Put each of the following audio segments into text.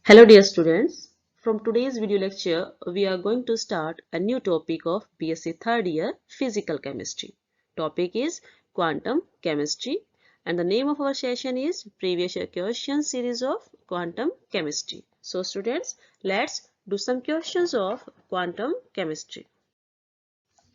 Hello dear students, from today's video lecture we are going to start a new topic of BSc third year physical chemistry. Topic is quantum chemistry and the name of our session is previous year question series of quantum chemistry. So students, let's do some questions of quantum chemistry.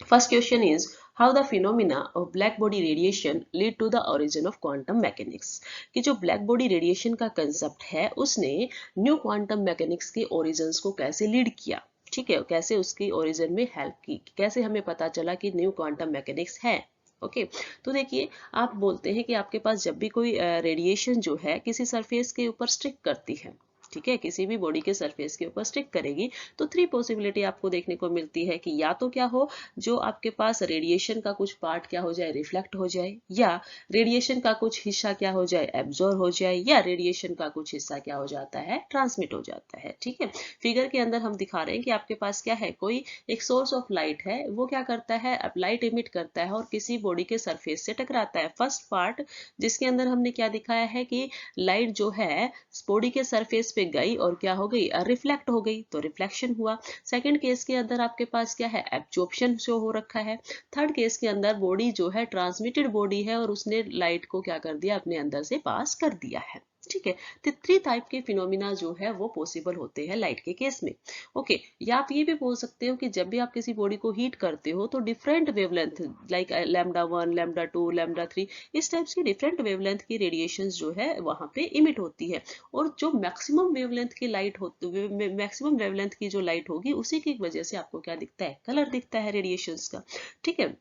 First question is how the phenomena of black body radiation lead to the origin of quantum mechanics. कि जो black body radiation का concept है उसने new quantum mechanics के origins को कैसे lead किया, ठीक है, कैसे उसकी origin में help की, कैसे हमें पता चला कि new quantum mechanics है. ओके तो देखिए आप बोलते हैं कि आपके पास जब भी कोई रेडिएशन जो है किसी सरफेस के ऊपर स्ट्रिक करती है, ठीक है, किसी भी बॉडी के सरफेस के ऊपर स्टिक करेगी तो थ्री पॉसिबिलिटी आपको देखने को मिलती है कि या तो क्या हो, जो आपके पास रेडिएशन का कुछ पार्ट क्या हो जाए, रिफ्लेक्ट हो जाए, या रेडिएशन का कुछ हिस्सा क्या हो जाए, एब्जॉर्ब हो जाए, या रेडिएशन का कुछ हिस्सा क्या हो जाता है, ट्रांसमिट हो जाता है. ठीक है, फिगर के अंदर हम दिखा रहे हैं कि आपके पास क्या है, कोई एक सोर्स ऑफ लाइट है, वो क्या करता है, अब लाइट इमिट करता है और किसी बॉडी के सरफेस से टकराता है. फर्स्ट पार्ट जिसके अंदर हमने क्या दिखाया है कि लाइट जो है बॉडी के सरफेस पे गई और क्या हो गई, रिफ्लेक्ट हो गई, तो रिफ्लेक्शन हुआ. सेकंड केस के अंदर आपके पास क्या है, एब्जॉर्प्शन शो हो रखा है. थर्ड केस के अंदर बॉडी जो है ट्रांसमिटेड बॉडी है और उसने लाइट को क्या कर दिया, अपने अंदर से पास कर दिया है. ठीक है, तो थ्री टाइप के फिनोमिना जो है वो पॉसिबल होते हैं लाइट के केस में. ओके, या आप ये भी बोल सकते हो कि जब भी आप किसी बॉडी को हीट करते हो तो different wavelength like lambda 1, lambda 2, lambda 3 इस टाइप्स की डिफरेंट वेवलेंथ की रेडिएशंस जो है वहां पे इमिट होती है और जो मैक्सिमम वेवलेंथ की लाइट होती, मैक्सिमम वेवलेंथ की जो लाइट होगी उसी की वजह से आपको क्या दिखता है, कलर दिखता है रेडिएशंस का. ठीक है,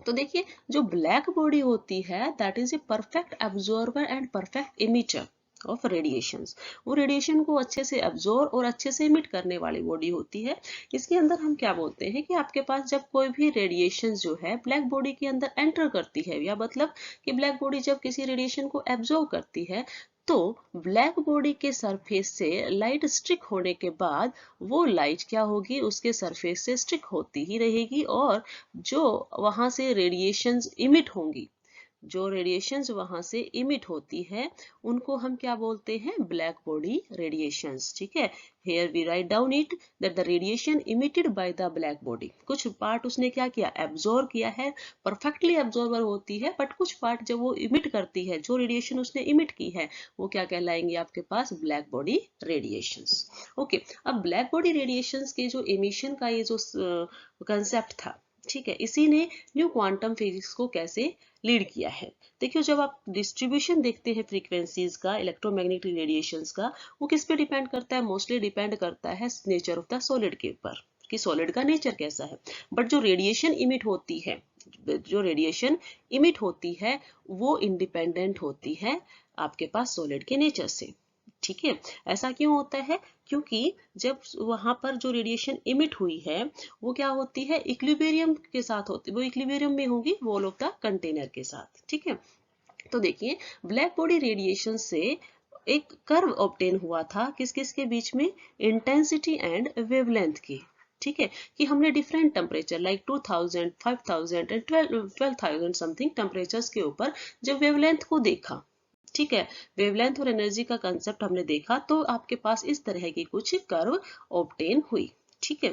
तो देखिए जो ब्लैक बॉडी होती है that is a perfect absorber and perfect emitter of radiations. वो रेडिएशन को अच्छे से एब्जॉर्ब और अच्छे से इमिट करने वाली बॉडी होती है. इसके अंदर हम क्या बोलते हैं कि आपके पास जब कोई भी रेडिएशन जो है ब्लैक बॉडी के अंदर एंटर करती है, या मतलब कि ब्लैक बॉडी जब किसी रेडिएशन को एब्जॉर्ब करती है तो ब्लैक बॉडी के सरफेस से लाइट स्ट्रिक होने के बाद वो लाइट क्या होगी, उसके सरफेस से स्ट्रिक होती ही रहेगी और जो वहां से रेडिएशंस इमिट होंगी, जो रेडिएशंस वहां से इमिट होती है उनको हम क्या बोलते हैं, ब्लैक बॉडी रेडिएशंस. ठीक है, here we write down it that the radiation emitted by the black body, कुछ पार्ट उसने क्या किया, एब्जॉर्ब किया है, परफेक्टली एब्जॉर्बर होती है, बट कुछ पार्ट जब वो इमिट करती है, जो रेडिएशन उसने इमिट की है वो क्या कहलाएंगे आपके पास, ब्लैक बॉडी रेडिएशंस. ओके, अब ब्लैक बॉडी रेडिएशंस के जो एमिशन का ये जो कंसेप्ट था, ठीक है, इसी ने न्यू क्वांटम फिजिक्स को कैसे लीड किया है. देखियो जब आप डिस्ट्रीब्यूशन देखते हैं फ्रीक्वेंसीज का, इलेक्ट्रोमैग्नेटिक रेडिएशंस का, वो किस पे डिपेंड करता है, मोस्टली डिपेंड करता है नेचर ऑफ द सॉलिड के ऊपर कि सॉलिड का नेचर कैसा है. बट जो रेडिएशन इमिट होती है, जो रेडिएशन इमिट होती है वो इंडिपेंडेंट होती है आपके पास सॉलिड के नेचर से. ठीक है, ऐसा क्यों होता है, क्योंकि जब वहां पर जो रेडिएशन इमिट हुई है वो क्या होती है, इक्विलिब्रियम के साथ होती है, वो इक्विलिब्रियम में होंगी वॉल ऑफ द कंटेनर के साथ. ठीक है, तो देखिए ब्लैक बॉडी रेडिएशन से एक कर्व ऑब्टेन हुआ था किस किस के बीच में, इंटेंसिटी एंड वेवलेंथ की. ठीक है, कि हमने different temperature like 2000, 5000 and 12,000 something temperatures के ऊपर जब वेवलेंथ को देखा, ठीक है, वेवलेंथ और एनर्जी का कंसेप्ट हमने देखा तो आपके पास इस तरह की कुछ कर्व ऑब्टेन हुई. ठीक है,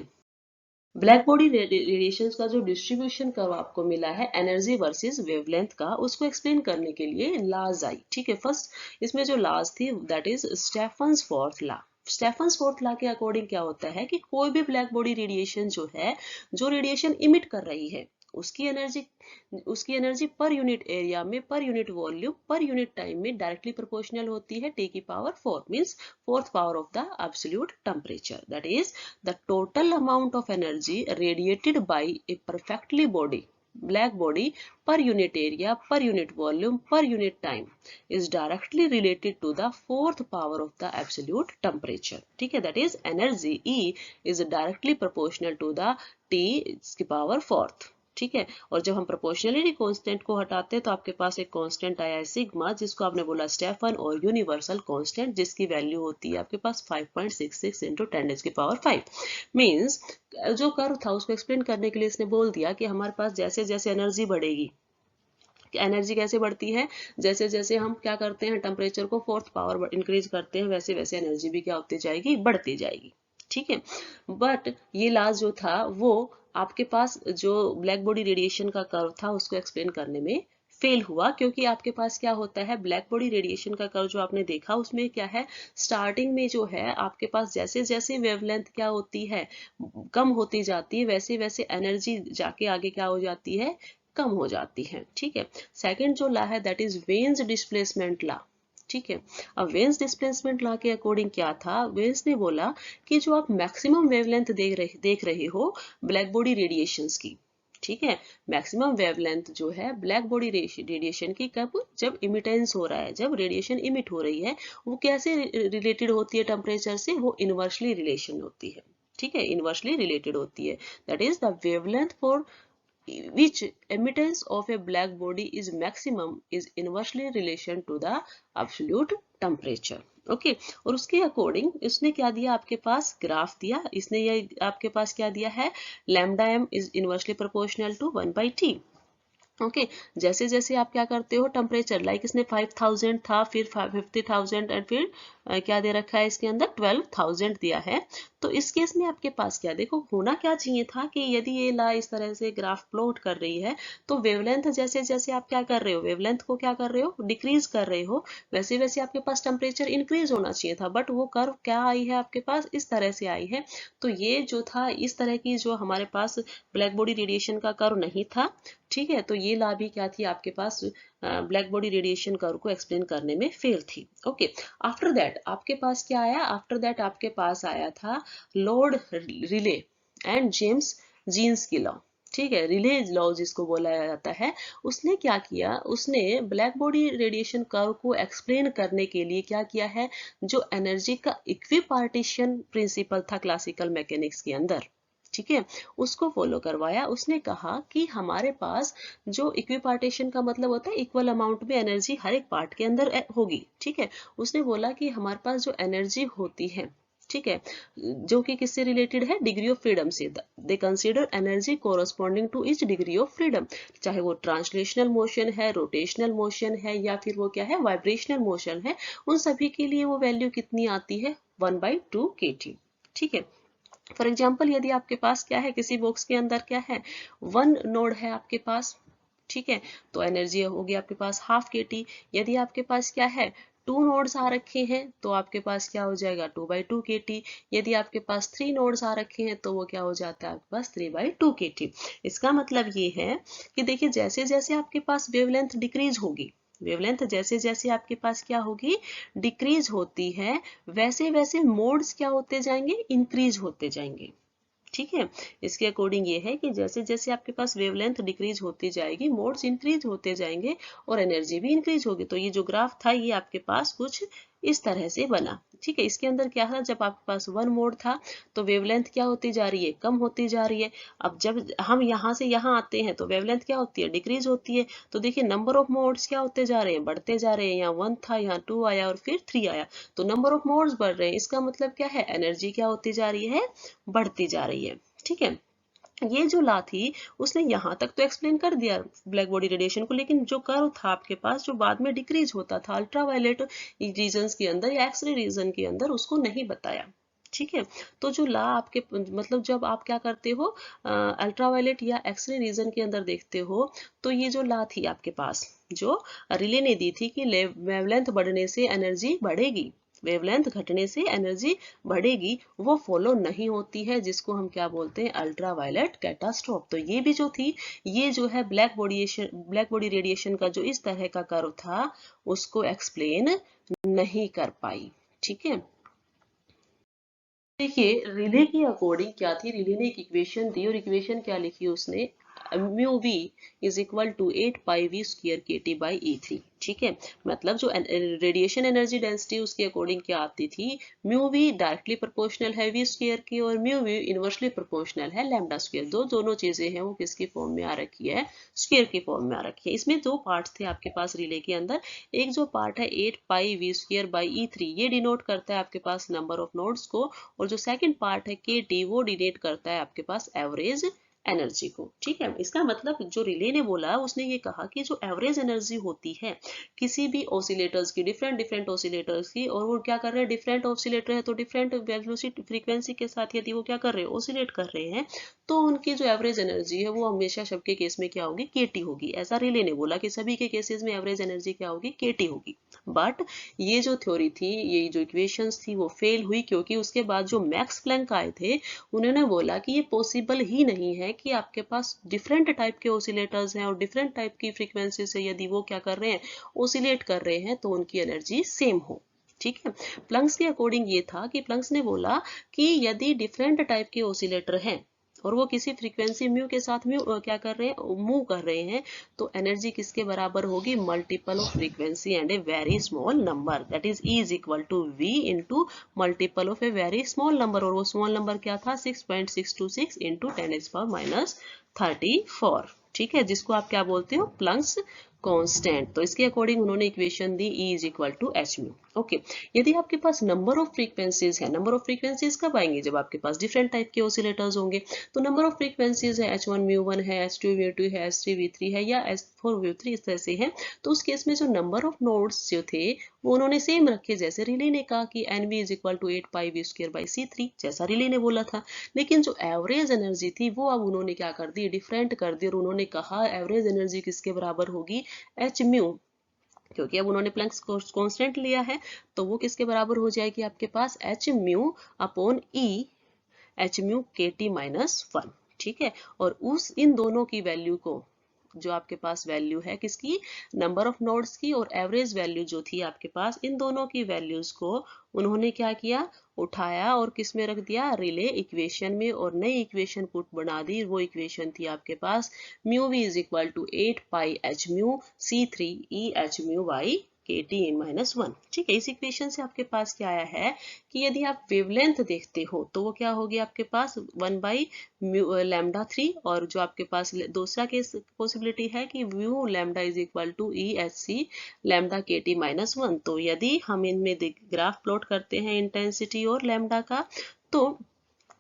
ब्लैक बॉडी रेडिएशन का जो डिस्ट्रीब्यूशन कर्व आपको मिला है एनर्जी वर्सेस वेवलेंथ का, उसको एक्सप्लेन करने के लिए लॉज आई. ठीक है, फर्स्ट इसमें जो लॉज थी that is Stefan's fourth law. Stefan's fourth law के अकॉर्डिंग क्या होता है कि कोई भी ब्लैक बॉडी रेडिएशन जो है, जो रेडिएशन इमिट कर रही है उसकी एनर्जी पर यूनिट एरिया में, per unit volume, per unit time में डायरेक्टली प्रोपोर्शनल होती है T की power 4 means fourth power of the absolute temperature. That is the total amount of energy radiated by a perfectly black body per unit area, per unit volume, per unit time is directly related to the fourth power of the absolute temperature. ठीक है, that is energy E is directly proportional to the T की power fourth. ठीक है, और जब हम proportionality constant को हटाते हैं तो आपके पास एक कांस्टेंट आया है सिग्मा, जिसको आपने बोला स्टेफन, और यूनिवर्सल कांस्टेंट जिसकी वैल्यू होती है आपके पास 5.66 इंटू 10⁵ मींस जो कर्व था उसको एक्सप्लेन करने के लिए इसने बोल दिया कि हमारे पास जैसे जैसे एनर्जी बढ़ेगी एनर्जी कैसे बढ़ती है, जैसे जैसे हम क्या करते हैं, टेम्परेचर को 4th पावर इंक्रीज करते हैं, वैसे वैसे एनर्जी भी क्या होती जाएगी, बढ़ती जाएगी। ठीक है, बट ये लॉ जो था वो आपके पास जो ब्लैक बॉडी रेडिएशन का कर्व था उसको एक्सप्लेन करने में फेल हुआ, क्योंकि आपके पास क्या होता है, ब्लैक बॉडी रेडिएशन का कर्व जो आपने देखा उसमें क्या है, स्टार्टिंग में जो है आपके पास जैसे जैसे वेवलेंथ क्या होती है, कम होती जाती है, वैसे वैसे एनर्जी जाके आगे क्या हो जाती है, कम हो जाती है। ठीक है, सेकंड जो लॉ है that is veins displacement law. ठीक है, अब वेन्स डिस्प्लेसमेंट लॉ के अकॉर्डिंग क्या था, वेन्स ने बोला कि जो आप मैक्सिमम वेवलेंथ देख रहे हो ब्लैक बॉडी रेडिएशंस की, ठीक है, मैक्सिमम वेवलेंथ जो है ब्लैक बॉडी रेडिएशन की, कब, जब इमिटेंस हो रहा है, जब रेडिएशन इमिट हो रही है, वो कैसे रिलेटेड होती है टेम्परेचर से, वो इनवर्सली रिलेशन होती है। ठीक है, इनवर्सली रिलेटेड होती है, that is the wavelength for which emittance of a black body is maximum is inversely relation to the absolute temperature. Okay, और उसके अकॉर्डिंग इसने क्या दिया, आपके पास ग्राफ दिया, इसने ये आपके पास क्या दिया है, lambda M is inversely proportional to 1/t। Okay, जैसे जैसे आप क्या करते हो, टेम्परेचर लाइक इसने 5000 था, फिर 50,000 एंड फिर क्या दे रखा है इसके अंदर 12,000 दिया है। तो इस केस में आपके पास क्या, देखो होना क्या चाहिए था कि यदि ये ला इस तरह से ग्राफ प्लॉट कर रही है तो वेवलेंथ जैसे जैसे आप क्या कर रहे हो, वेवलेंथ को क्या कर रहे हो, डिक्रीज कर रहे हो, वैसे वैसे आपके पास टेम्परेचर इंक्रीज होना चाहिए था, बट वो कर्व क्या आई है आपके पास, इस तरह से आई है। तो ये जो था, इस तरह की जो हमारे पास ब्लैक बॉडी रेडिएशन का कर्व नहीं था। ठीक है, तो ये ला भी क्या थी आपके पास, ब्लैक बॉडी रेडिएशन कर्व को एक्सप्लेन करने में फेल थी। ओके, आफ्टर दैट आपके पास क्या आया, आफ्टर दैट आपके पास आया था Lord Rayleigh and James Jeans की लॉ। ठीक है, रिले लॉ जिसको बोला जाता है, उसने क्या किया, उसने ब्लैक बॉडी रेडिएशन कर्व को एक्सप्लेन करने के लिए क्या किया है, जो एनर्जी का इक्विपार्टीशन प्रिंसिपल था क्लासिकल मैकेनिक्स के अंदर, ठीक है, उसको फॉलो करवाया। उसने कहा कि हमारे पास जो इक्विपार्टीशन का मतलब होता है, इक्वल अमाउंट में एनर्जी हर एक पार्ट के अंदर होगी। ठीक है, उसने बोला कि हमारे पास जो एनर्जी होती है, ठीक है, जो कि किससे रिलेटेड है, डिग्री ऑफ फ्रीडम से, they consider energy corresponding to each degree of freedom, चाहे वो ट्रांसलेशनल मोशन है, रोटेशनल मोशन है, या फिर वो क्या है, वाइब्रेशनल मोशन है, उन सभी के लिए वो वैल्यू कितनी आती है, 1/2 kT। ठीक है, फॉर एग्जाम्पल यदि आपके पास क्या है, किसी बॉक्स के अंदर क्या है, 1 नोड है आपके पास, ठीक है, तो एनर्जी होगी आपके पास ½ kT। यदि आपके पास क्या है, 2 नोड्स आ रखे हैं तो आपके पास क्या हो जाएगा, 2/2 kT। यदि आपके पास 3 नोड्स आ रखे हैं तो वो क्या हो जाता है आपके पास 3/2 kT। इसका मतलब ये है कि देखिए जैसे जैसे आपके पास वेवलेंथ डिक्रीज होगी, वेवलेंथ जैसे जैसे आपके पास क्या होगी, डिक्रीज होती है, वैसे वैसे मोड्स क्या होते जाएंगे, इंक्रीज होते जाएंगे। ठीक है, इसके अकॉर्डिंग ये है कि जैसे जैसे आपके पास वेवलेंथ डिक्रीज होती जाएगी, मोड्स इंक्रीज होते जाएंगे और एनर्जी भी इंक्रीज होगी। तो ये जो ग्राफ था ये आपके पास कुछ इस तरह से बना। ठीक है, इसके अंदर क्या था, जब आपके पास 1 मोड था तो वेवलेंथ क्या होती जा रही है, कम होती जा रही है। अब जब हम यहाँ से यहाँ आते हैं तो वेवलेंथ क्या होती है, डिक्रीज होती है। तो देखिए नंबर ऑफ मोड्स क्या होते जा रहे हैं, बढ़ते जा रहे हैं। यहाँ 1 था, यहाँ 2 आया और फिर 3 आया, तो नंबर ऑफ मोड्स बढ़ रहे हैं। इसका मतलब क्या है, एनर्जी क्या होती जा रही है, बढ़ती जा रही है। ठीक है, ये जो लॉ थी उसने यहाँ तक तो एक्सप्लेन कर दिया ब्लैक बॉडी रेडिएशन को, लेकिन जो कर्व था आपके पास जो बाद में डिक्रीज होता था अल्ट्रावायलेट रीजन्स के अंदर या एक्सरे रीजन के अंदर, उसको नहीं बताया। ठीक है, तो जो लॉ आपके मतलब जब आप क्या करते हो, अल्ट्रावायलेट या एक्सरे रीजन के अंदर देखते हो, तो ये जो लॉ थी आपके पास जो रिले ने दी थी कि वेवलेंथ बढ़ने से एनर्जी बढ़ेगी, वेवलेंथ घटने से एनर्जी बढ़ेगी, वो फॉलो नहीं होती है, जिसको हम क्या बोलते हैं, अल्ट्रावायलेट कैटास्ट्रोफ। तो ये भी जो थी, ये जो है ब्लैक बॉडी रेडिएशन का जो इस तरह का कर्व था उसको एक्सप्लेन नहीं कर पाई। ठीक है, देखिए रिले के अकॉर्डिंग क्या थी, रिले ने एक इक्वेशन दी और इक्वेशन क्या लिखी उसने, mu we is equal to 8πv² kT/E3। ठीक है, मतलब जो रेडिएशन एनर्जी डेंसिटी उसके अकॉर्डिंग क्या आती थी, म्यू वी डायरेक्टली प्रोपोर्शनल है वी स्क्वायर की और म्यू वी इनवर्सली प्रोपोर्शनल है लैम्डा स्क्वायर। दोनों चीजें हैं वो किसकी फॉर्म में आ रखी है, स्क्वायर की फॉर्म में आ रखी है। इसमें 2 पार्ट्स थे आपके पास रिले के अंदर, एक जो पार्ट है 8πv²/E3, ये डिनोट करता है आपके पास नंबर ऑफ नोड्स को, और जो सेकंड पार्ट है kT वो डिनोट करता है आपके पास एवरेज एनर्जी को। ठीक है, इसका मतलब जो रिले ने बोला, उसने ये कहा कि जो एवरेज एनर्जी होती है किसी भी ऑसिलेटर्स की, डिफरेंट डिफरेंट ऑसिलेटर्स की, और वो क्या कर रहे हैं, डिफरेंट ऑसिलेटर है तो डिफरेंट वेलोसिटी फ्रीक्वेंसी के साथ यदि वो क्या कर रहे हैं, ऑसिलेट कर रहे हैं, तो उनकी जो एवरेज एनर्जी है वो हमेशा सबके केस में क्या होगी, केटी होगी। ऐसा रिले ने बोला कि सभी के केसेस में एवरेज एनर्जी क्या होगी, केटी होगी। बट ये जो थ्योरी थी, ये जो इक्वेशंस थी, वो फेल हुई, क्योंकि उसके बाद जो मैक्स प्लैंक आए थे, उन्होंने बोला कि ये पॉसिबल ही नहीं है कि आपके पास डिफरेंट टाइप के ऑसिलेटर्स हैं और डिफरेंट टाइप की फ्रीक्वेंसी से यदि वो क्या कर रहे हैं, ऑसिलेट कर रहे हैं, तो उनकी एनर्जी सेम हो। ठीक है, प्लंक्स के अकॉर्डिंग ये था कि प्लंक्स ने बोला कि यदि डिफरेंट टाइप के ऑसिलेटर हैं और वो किसी फ्रीक्वेंसी म्यू के साथ क्या कर रहे हैं, मूव कर रहे हैं, तो एनर्जी किसके बराबर होगी, multiple of frequency and a very small number, that is E is equal to V into multiple of a very small number. और वो स्मॉल नंबर क्या था, 6.626 इंटू 10⁻⁻34। ठीक है, जिसको आप क्या बोलते हो, प्लंक्स कांस्टेंट। तो इसके अकॉर्डिंग उन्होंने इक्वेशन दी E is equal to H mu. Okay, यदि आपके पास नंबर ऑफ फ्रीक्वेंसीज है, नंबर ऑफ फ्रीक्वेंसीज कब आएंगे, जब आपके पास डिफरेंट टाइप के ऑसिलेटर्स होंगे। तो नंबर ऑफ फ्रीक्वेंसीज है H1 μ1 है, H2 μ2 है, H3 v3 है, या H4 v3 इस तरह से है। तो उस केस में जो नंबर ऑफ नोड्स जो थे वो उन्होंने सेम रखे, जैसे रिले ने कहा कि NV is equal to 8πv²/c3, जैसा रिले ने बोला था। लेकिन जो एवरेज एनर्जी थी वो अब उन्होंने क्या कर दी, डिफरेंट कर दी, और उन्होंने कहा एवरेज एनर्जी किसके बराबर होगी, एच म्यू। क्योंकि अब उन्होंने प्लैंक्स कांस्टेंट लिया है, तो वो किसके बराबर हो जाएगी, आपके पास h mu upon E, h mu KT-1। ठीक है, और उस इन दोनों की वैल्यू को, जो आपके पास वैल्यू है किसकी, नंबर ऑफ नोड्स की, और एवरेज वैल्यू जो थी आपके पास, इन दोनों की वैल्यूज को उन्होंने क्या किया, उठाया और किस में रख दिया, रिले इक्वेशन में, और नई इक्वेशन पुट बना दी। वो इक्वेशन थी आपके पास mu we is equal to 8πh μc3 EhμKT-1। ठीक है, इस इक्वेशन से आपके पास क्या आया है कि यदि आप वेवलेंथ देखते हो तो वो क्या होगी आपके पास 1/λ3, और जो आपके पास दूसरा केस पॉसिबिलिटी है कि mu lambda is equal to EHc λKT-1। तो यदि हम इनमें ग्राफ प्लॉट करते हैं इंटेंसिटी और लैम्डा का, तो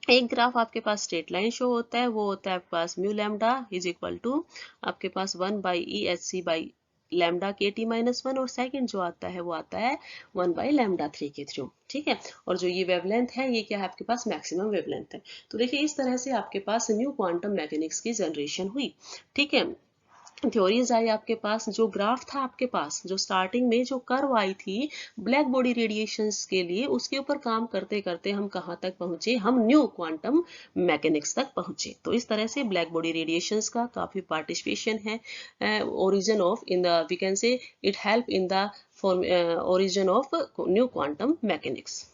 एक ग्राफ आपके पास स्ट्रेट लाइन शो होता है, वो होता है आपके पास mu lambda is equal to आपके पास 1/EHc/λKT-1, और सेकंड जो आता है वो आता है 1/λ3 के थ्रू। ठीक है, और जो ये वेवलेंथ है ये क्या है, आपके पास मैक्सिमम वेवलेंथ है। तो देखिए इस तरह से आपके पास न्यू क्वांटम मैकेनिक्स की जनरेशन हुई। ठीक है, थ्योरीज आई आपके पास, जो ग्राफ था आपके पास, जो स्टार्टिंग में जो कर्व आई थी ब्लैक बॉडी रेडिएशंस के लिए, उसके ऊपर काम करते करते हम कहाँ तक पहुंचे, हम न्यू क्वांटम मैकेनिक्स तक पहुंचे। तो इस तरह से ब्लैक बॉडी रेडिएशंस का काफी पार्टिसिपेशन है origin of in the, we can say it help in the origin of new quantum mechanics.